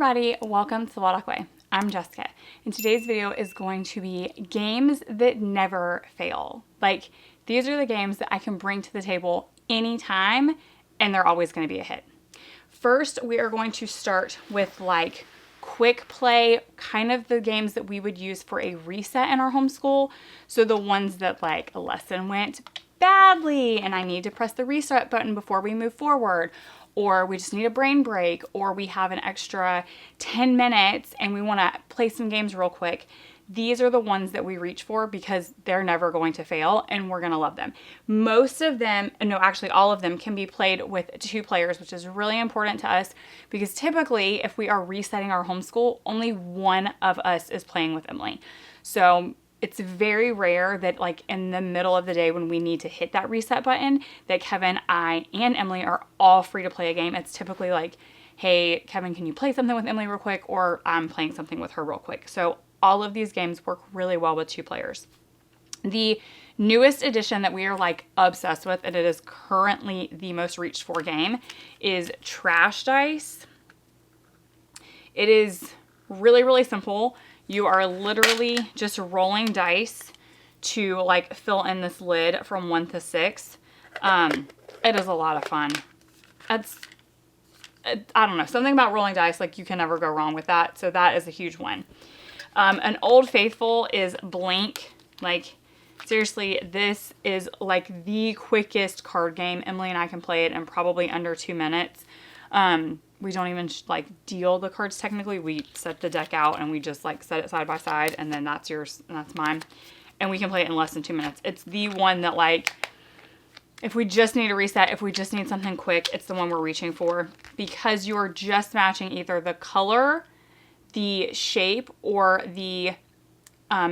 everybody, welcome to 𝐂𝐴𝐲. I'm Jessica, and today's video is going to be games that never fail. Like, these are the games that I can bring to the table anytime, and they're always going to be a hit. First, we are going to start with like quick play, kind of the games that we would use for a reset in our homeschool. So the ones that like a lesson went badly and I need to press the reset button before we move forward, or we just need a brain break, or we have an extra 10 minutes and we want to play some games real quick. These are the ones that we reach for because they're never going to fail and we're going to love them. Most of them, no, actually all of them can be played with 2 players, which is really important to us because typically if we are resetting our homeschool, only one of us is playing with Emily. So it's very rare that like in the middle of the day when we need to hit that reset button that Kevin, I, and Emily are all free to play a game. It's typically like, hey, Kevin, can you play something with Emily real quick? Or I'm playing something with her real quick. So all of these games work really well with 2 players. The newest edition that we are like obsessed with, and it is currently the most reached for game, is Trash Dice. It is really, really simple. You are literally just rolling dice to like fill in this lid from 1 to 6. It is a lot of fun. I don't know, something about rolling dice, like you can never go wrong with that. So that is a huge one. An old faithful is Blank. Like seriously, this is like the quickest card game. Emily and I can play it in probably under 2 minutes. We don't even like deal the cards technically. We set the deck out and we just like set it side by side, and then that's yours and that's mine. And we can play it in less than 2 minutes. It's the one that like, if we just need a reset, if we just need something quick, it's the one we're reaching for because you are just matching either the color, the shape, or the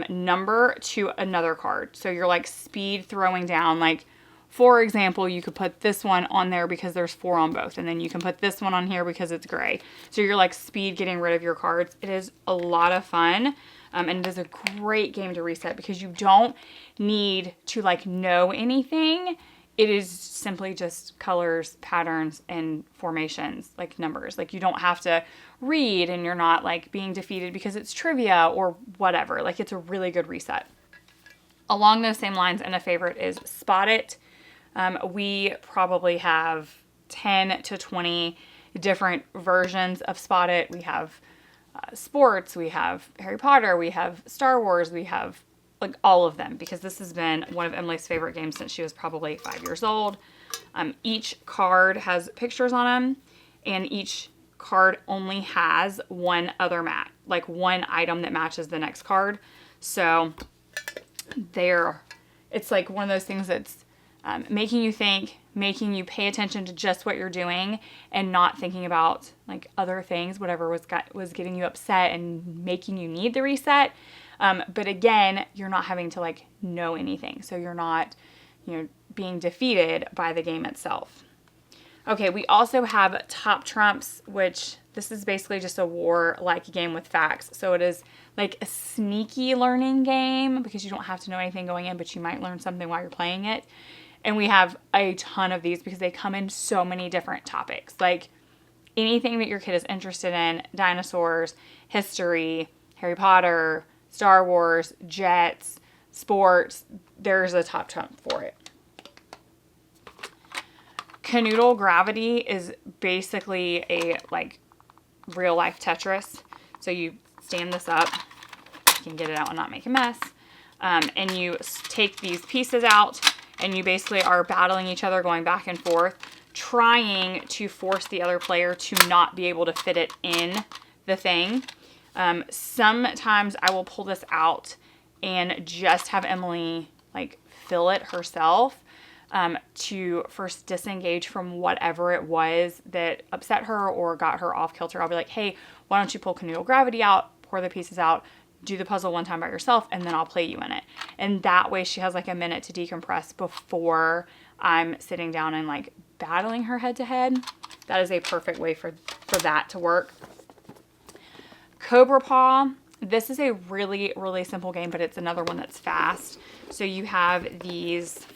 number to another card. So you're like speed throwing down, like for example, you could put this one on there because there's 4 on both. And then you can put this one on here because it's gray. So you're like speed getting rid of your cards. It is a lot of fun. And it is a great game to reset because you don't need to like know anything. It is simply just colors, patterns, and formations, like numbers. Like you don't have to read and you're not like being defeated because it's trivia or whatever. Like it's a really good reset. Along those same lines, and a favorite is Spot It. We probably have 10 to 20 different versions of Spot It. We have sports, we have Harry Potter, we have Star Wars, we have like all of them because this has been one of Emily's favorite games since she was probably 5 years old. Each card has pictures on them, and each card only has one other mat, like one item that matches the next card. So it's like one of those things that's making you think, making you pay attention to just what you're doing and not thinking about like other things, whatever was getting you upset and making you need the reset. But again, you're not having to like know anything. So you're not, being defeated by the game itself. Okay, we also have Top Trumps, which this is basically just a war-like game with facts. So it is like a sneaky learning game because you don't have to know anything going in, but you might learn something while you're playing it. And we have a ton of these because they come in so many different topics. Like anything that your kid is interested in, dinosaurs, history, Harry Potter, Star Wars, jets, sports, there's a Top Trump for it. Canoodle Gravity is basically a like real life Tetris. So you stand this up, you can get it out and not make a mess. And you take these pieces out and you basically are battling each other, going back and forth, trying to force the other player to not be able to fit it in the thing. Sometimes I will pull this out and just have Emily like fill it herself to first disengage from whatever it was that upset her or got her off kilter. I'll be like, hey, why don't you pull Canoodle Gravity out, pour the pieces out, do the puzzle one time by yourself, and then I'll play you in it. And that way she has like a minute to decompress before I'm sitting down and like battling her head to head. That is a perfect way for that to work. Cobra Paw. This is a really, really simple game, but it's another one that's fast. So you have these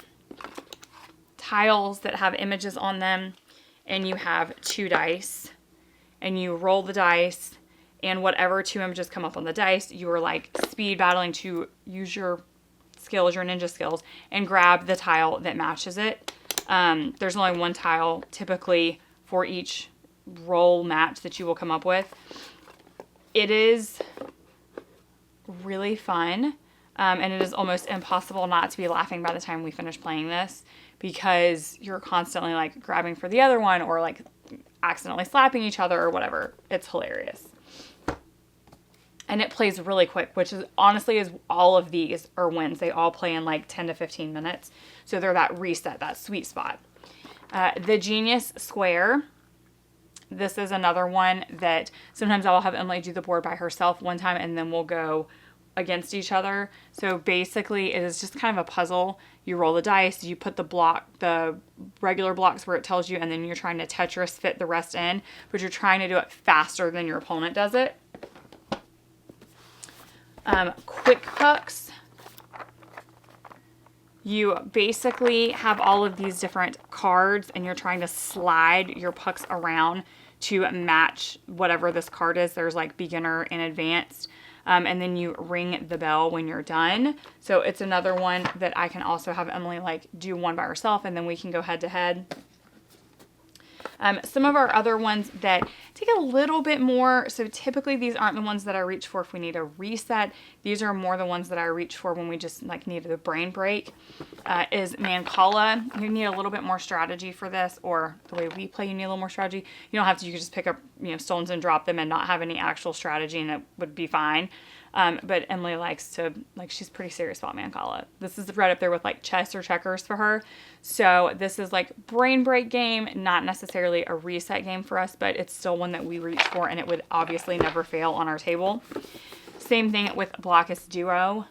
tiles that have images on them, and you have 2 dice, and you roll the dice, and whatever two images come up on the dice, you are like speed battling to use your skills, your ninja skills, and grab the tile that matches it. There's only one tile typically for each roll match that you will come up with. It is really fun, and it is almost impossible not to be laughing by the time we finish playing this, because you're constantly like grabbing for the other one or like accidentally slapping each other or whatever. It's hilarious. And it plays really quick, which is honestly is all of these are wins. They all play in like 10 to 15 minutes. So they're that reset, that sweet spot. The Genius Square. This is another one that sometimes I'll have Emily do the board by herself one time, and then we'll go against each other. So basically it is just kind of a puzzle. You roll the dice, you put the regular blocks where it tells you, and then you're trying to Tetris fit the rest in, but you're trying to do it faster than your opponent does it. Quick Pucks. You basically have all of these different cards, and you're trying to slide your pucks around to match whatever this card is. There's like beginner and advanced. And then you ring the bell when you're done. So it's another one that I can also have Emily like do one by herself, and then we can go head to head. Some of our other ones that take a little bit more, so typically these aren't the ones that I reach for if we need a reset. These are more the ones that I reach for when we just like needed a brain break, is Mancala. You need a little bit more strategy for this, or the way we play, you need a little more strategy. You don't have to, you can just pick up, stones and drop them and not have any actual strategy, and it would be fine. But Emily likes to, she's pretty serious about Mancala. This is right up there with like chess or checkers for her. So this is like brain break game, not necessarily a reset game for us, but it's still one that we reach for, and it would obviously never fail on our table. Same thing with Blokus Duo.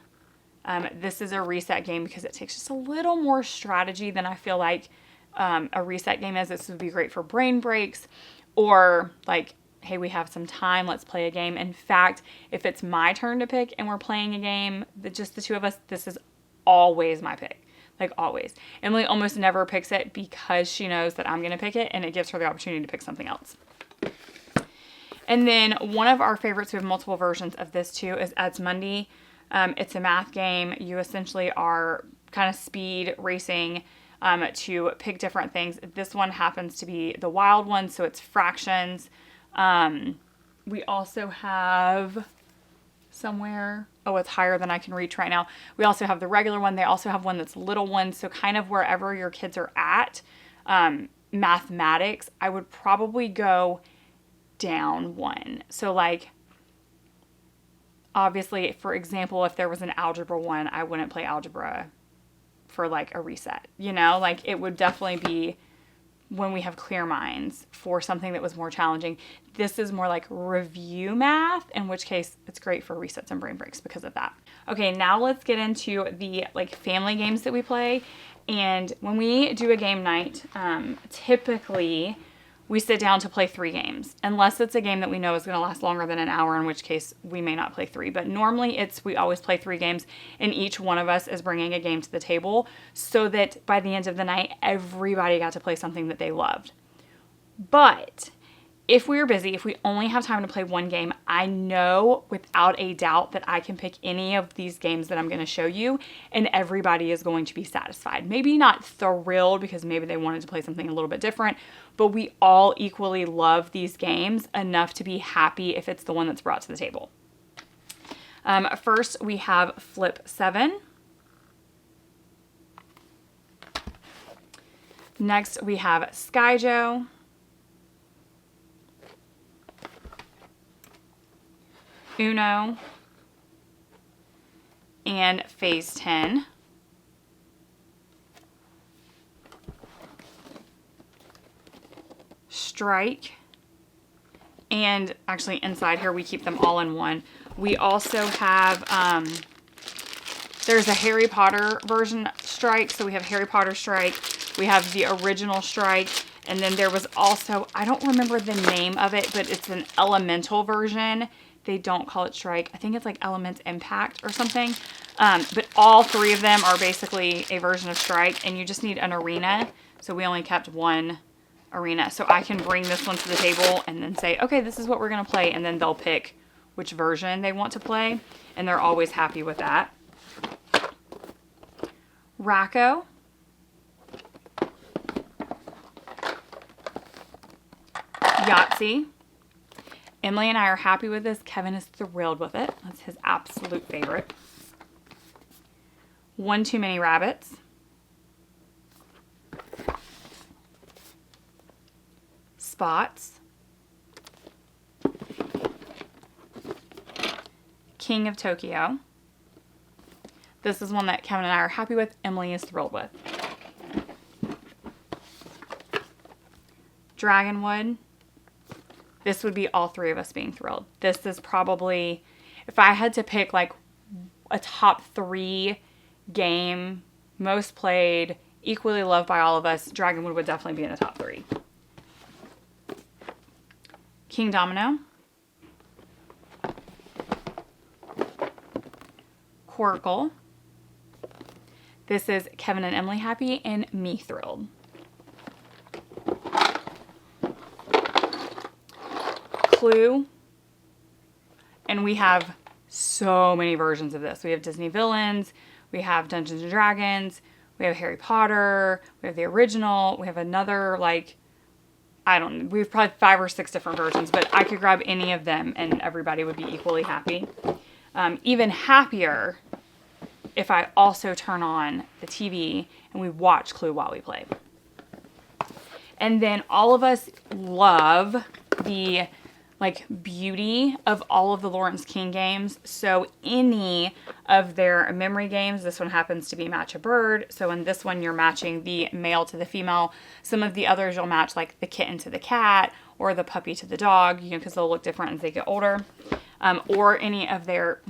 This is a reset game because it takes just a little more strategy than I feel like a reset game is. This would be great for brain breaks, or like, hey, we have some time, let's play a game. In fact, if it's my turn to pick and we're playing a game, just the two of us, this is always my pick. Like always. Emily almost never picks it because she knows that I'm going to pick it, and it gives her the opportunity to pick something else. And then one of our favorites, we have multiple versions of this too, is Adsmundi. It's a math game. You essentially are kind of speed racing to pick different things. This one happens to be the wild one, so it's fractions. We also have somewhere, oh, it's higher than I can reach right now. We also have the regular one. They also have one that's little one. So kind of wherever your kids are at, mathematics, I would probably go down one. So like, obviously, for example, if there was an algebra one, I wouldn't play algebra for like a reset, like it would definitely be when we have clear minds for something that was more challenging. This is more like review math, in which case it's great for resets and brain breaks because of that. Okay, now let's get into the like family games that we play. And when we do a game night, typically we sit down to play 3 games, unless it's a game that we know is going to last longer than an hour, in which case we may not play 3. But normally we always play 3 games, and each one of us is bringing a game to the table so that by the end of the night, everybody got to play something that they loved. But if we are busy, if we only have time to play one game, I know without a doubt that I can pick any of these games that I'm going to show you, and everybody is going to be satisfied. Maybe not thrilled because maybe they wanted to play something a little bit different, but we all equally love these games enough to be happy if it's the one that's brought to the table. First, we have Flip 7. Next, we have 𝐂𝐨𝐧𝐽. Uno, and Phase 10. Strike, and actually inside here we keep them all in one. We also have, there's a Harry Potter version Strike, so we have Harry Potter Strike, we have the original Strike, and then there was also, I don't remember the name of it, but it's an elemental version. They don't call it Strike. I think it's like Elements Impact or something. But all 3 of them are basically a version of Strike, and you just need an arena. So we only kept one arena. So I can bring this one to the table and then say, okay, this is what we're going to play. And then they'll pick which version they want to play, and they're always happy with that. 𝐂𝐿, Yahtzee. Emily and I are happy with this. Kevin is thrilled with it. That's his absolute favorite. One Too Many Rabbits. Spots. King of Tokyo. This is one that Kevin and I are happy with. Emily is thrilled with. Dragonwood. This would be all three of us being thrilled. This is probably, if I had to pick like a top 3 game, most played, equally loved by all of us, Dragonwood would definitely be in the top 3. King Domino. 𝐂𝐴. This is Kevin and Emily happy and me thrilled. Clue. And we have so many versions of this. We have Disney Villains, we have Dungeons and Dragons, we have Harry Potter, we have the original, we have another, like, we have probably 5 or 6 different versions, but I could grab any of them and everybody would be equally happy. Even happier if I also turn on the TV and we watch Clue while we play. And then all of us love the like beauty of all of the Lawrence King games. So any of their memory games, this one happens to be match a bird. So in this one, you're matching the male to the female. Some of the others you'll match like the kitten to the cat or the puppy to the dog, you know, because they'll look different as they get older. Or any of their,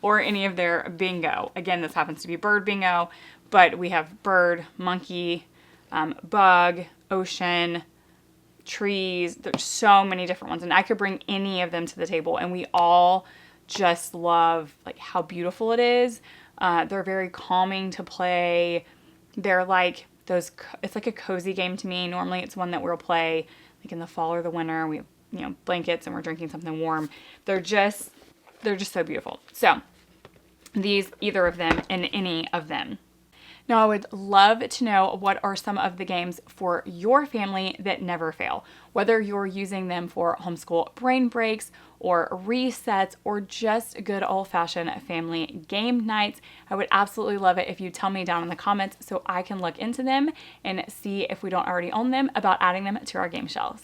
or any of their bingo. Again, this happens to be bird bingo, but we have bird, monkey, bug, ocean, trees. There's so many different ones, and I could bring any of them to the table, and we all just love like how beautiful it is. They're very calming to play. They're like those, it's like a cozy game to me. Normally it's one that we'll play like in the fall or the winter. We have, you know, blankets and we're drinking something warm. They're just so beautiful. So these, either of them and any of them. Now, I would love to know what are some of the games for your family that never fail, whether you're using them for homeschool brain breaks or resets or just good old-fashioned family game nights. I would absolutely love it if you tell me down in the comments so I can look into them and see if we don't already own them about adding them to our game shelves.